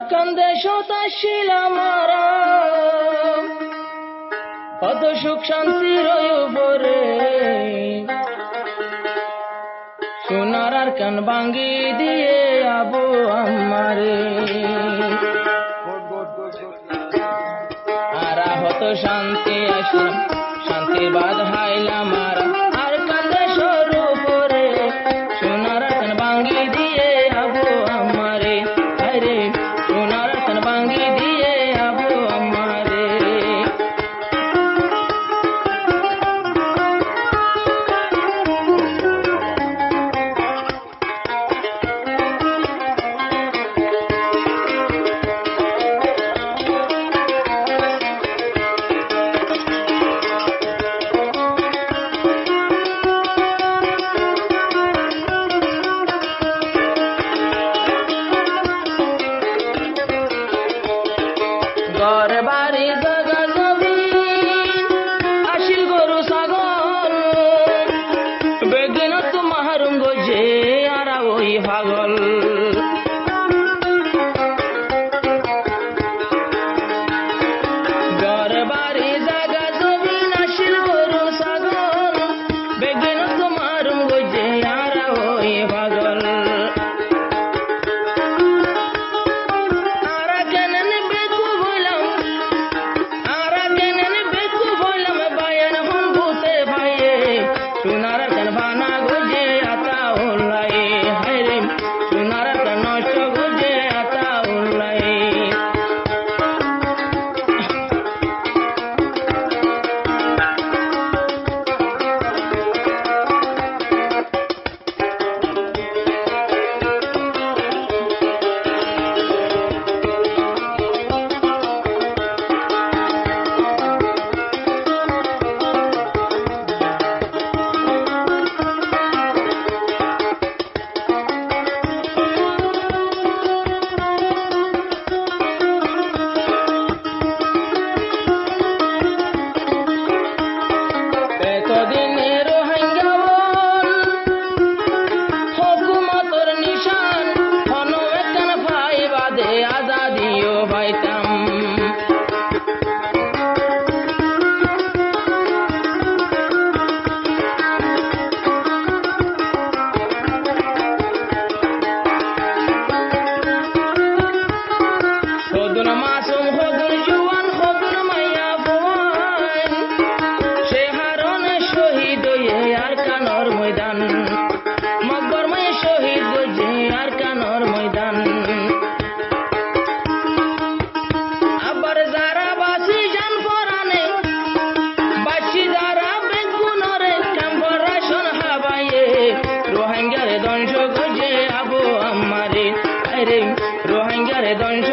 কান্দে শতাশীল আমারা কত সুখ শান্তির উপরে সোনার আর কান ভাঙ্গি দিয়ে আবু আমারে আরা হত শান্তি আসলাম শান্তি বাদ হাইলাম আর কান্দে সরু পরে সোনার আর কান ভাঙ্গি দিয়ে আবু আমারে আরে সোনার আর কান ভাঙ্গি দিয়ে আবু আমারে ঘর বাড়ি জাগা জমিন আসিল গরু ছাগল বেগিন তোমার গজে আর ওই পাগল ঘর বাড়ি জাগা জমিন আসিল গরু ছাগল বেগিন তোমার গজে আর ওই পাগল সোনার কান বানা গজে আতা উল্লাই হায়রে সোনার কান নষ্ট গজে আতা উল্লাই এতদিনের রোহিঙ্গা হুকুমতর নিশান হন একখান ভাই বাদে আজাদিও পাইতাম হদুন মাসুম হদুন জুয়ান হদুন মাইয়া বোয়ান সে হারনে শহীদ হয়ে আর কানর ময়দান মকবর মায়ে শহীদ গজে আর কানর ময়দান আবার যারা বাসি জান পরানে বাসি যারা বেগুনরে ক্যাম্পরাশন হাবাইয়ে রোহিঙ্গারে ধ্বংস গজে আবু আমারে আরে রোহিঙ্গারে ধ্বংস